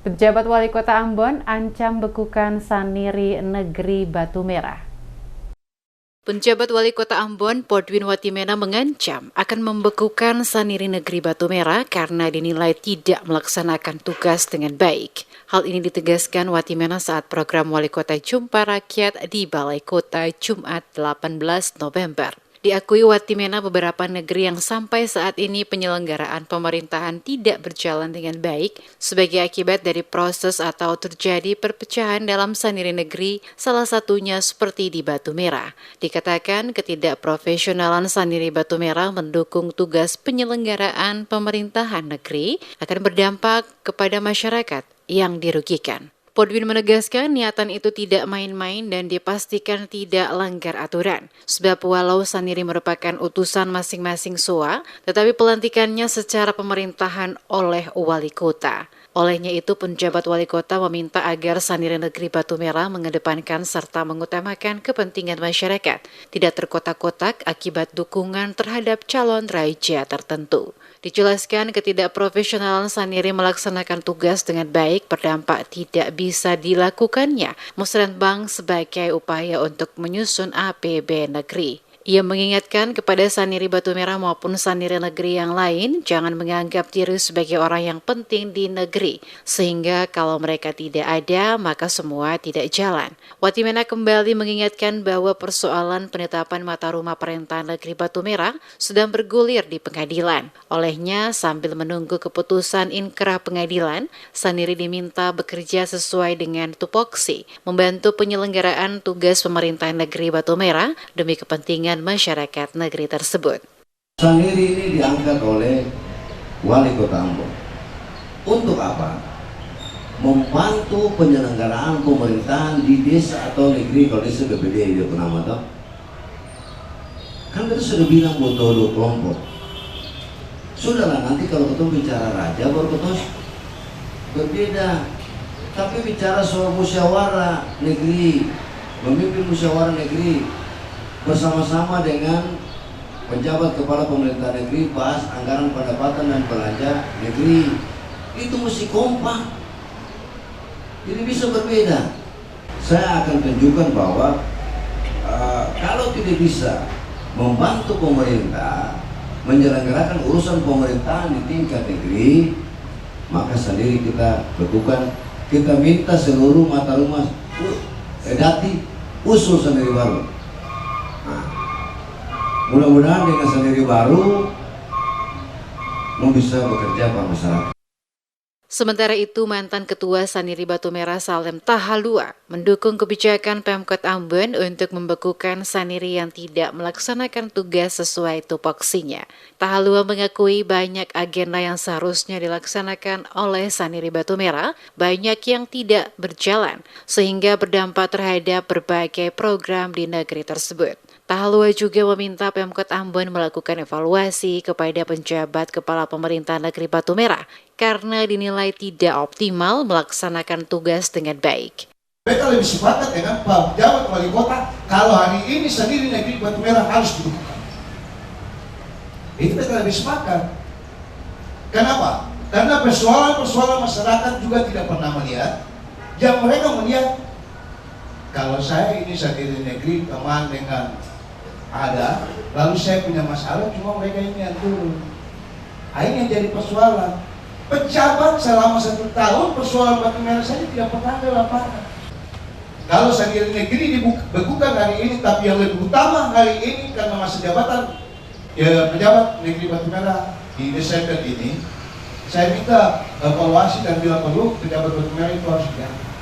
Pejabat Wali Kota Ambon ancam bekukan Saniri Negeri Batu Merah. Penjabat Wali Kota Ambon, Podwin Watimena mengancam akan membekukan Saniri Negeri Batu Merah karena dinilai tidak melaksanakan tugas dengan baik. Hal ini ditegaskan Watimena saat program Wali Kota Jumpa Rakyat di Balai Kota Jumat 18 November. Diakui Watimena beberapa negeri yang sampai saat ini penyelenggaraan pemerintahan tidak berjalan dengan baik sebagai akibat dari proses atau terjadi perpecahan dalam Saniri Negeri, salah satunya seperti di Batu Merah. Dikatakan ketidakprofesionalan Saniri Batu Merah mendukung tugas penyelenggaraan pemerintahan negeri akan berdampak kepada masyarakat yang dirugikan. Podwin menegaskan niatan itu tidak main-main dan dipastikan tidak langgar aturan. Sebab walau Saniri merupakan utusan masing-masing SOA, tetapi pelantikannya secara pemerintahan oleh wali kota. Olehnya itu, penjabat wali kota meminta agar Saniri Negeri Batu Merah mengedepankan serta mengutamakan kepentingan masyarakat, tidak terkotak-kotak akibat dukungan terhadap calon raja tertentu. Dijelaskan ketidakprofesionalan Saniri melaksanakan tugas dengan baik berdampak tidak bisa dilakukannya musrenbang sebagai upaya untuk menyusun APB negeri. Ia mengingatkan kepada Saniri Batu Merah maupun Saniri Negeri yang lain jangan menganggap diri sebagai orang yang penting di negeri, sehingga kalau mereka tidak ada maka semua tidak jalan. Watimena kembali mengingatkan bahwa persoalan penetapan mata rumah pemerintahan negeri Batu Merah sedang bergulir di pengadilan. Olehnya, sambil menunggu keputusan inkrah pengadilan, Saniri diminta bekerja sesuai dengan tupoksi, membantu penyelenggaraan tugas pemerintahan negeri Batu Merah demi kepentingan masyarakat negeri tersebut. Saniri ini diangkat oleh Wali Kota Ambon. Untuk apa? Membantu penyelenggaraan pemerintahan di desa atau negeri. Kalau desa BPD dia pernah tahu. Kan kita sudah bilang bodoh kelompok. Sudahlah, nanti kalau ketemu bicara raja baru ketemu berbeda. Tapi bicara soal musyawarah negeri, memimpin musyawarah negeri bersama-sama dengan penjabat kepala pemerintah negeri, bahas anggaran pendapatan dan belanja negeri, itu mesti kompak, jadi bisa berbeda. Saya akan tunjukkan bahwa kalau tidak bisa membantu pemerintah menyelenggarakan urusan pemerintahan di tingkat negeri, maka sendiri kita lakukan, kita minta seluruh mata rumah dati usul sendiri baru. Mudah-mudahan dengan Saniri baru bisa bekerja pada masyarakat. Sementara itu, mantan Ketua Saniri Batu Merah Salem Tahalua mendukung kebijakan Pemkot Ambon untuk membekukan Saniri yang tidak melaksanakan tugas sesuai tupoksinya. Tahalua mengakui banyak agenda yang seharusnya dilaksanakan oleh Saniri Batu Merah, banyak yang tidak berjalan, sehingga berdampak terhadap berbagai program di negeri tersebut. Tahalua juga meminta Pemkot Ambon melakukan evaluasi kepada penjabat kepala pemerintah negeri Batu Merah karena dinilai tidak optimal melaksanakan tugas dengan baik. Mereka lebih sepakat dengan pejabat wali kota kalau hari ini Saniri Negeri Batu Merah harus dibuka. Itu mereka lebih sepakat. Kenapa? Karena persoalan-persoalan masyarakat juga tidak pernah melihat. Yang mereka melihat, kalau saya ini Saniri Negeri teman dengan ada, lalu saya punya masalah, cuma mereka ini yang turun. Ini yang jadi persoalan. Pejabat selama 1 tahun persoalan Batu Merah saja tidak pernah ada lapangan. Kalau Saniri Negeri dibekukan hari ini, tapi yang lebih utama hari ini karena masa jabatan pejabat negeri Batu Merah di Desember ini, saya minta evaluasi dan bila perlu pejabat Batu Merah itu harus diganti.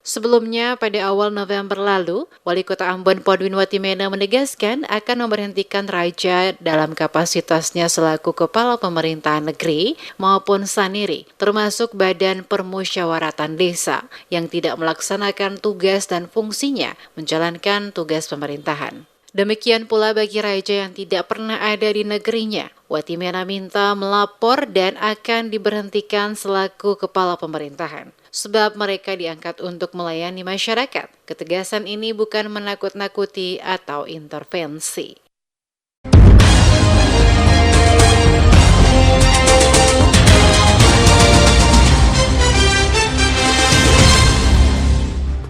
Sebelumnya, pada awal November lalu, Wali Kota Ambon Podwin Watimena menegaskan akan memberhentikan Raja dalam kapasitasnya selaku Kepala Pemerintahan Negeri maupun Saniri, termasuk Badan Permusyawaratan Desa yang tidak melaksanakan tugas dan fungsinya menjalankan tugas pemerintahan. Demikian pula bagi raja yang tidak pernah ada di negerinya. Watimena minta melapor dan akan diberhentikan selaku kepala pemerintahan. Sebab mereka diangkat untuk melayani masyarakat. Ketegasan ini bukan menakut-nakuti atau intervensi.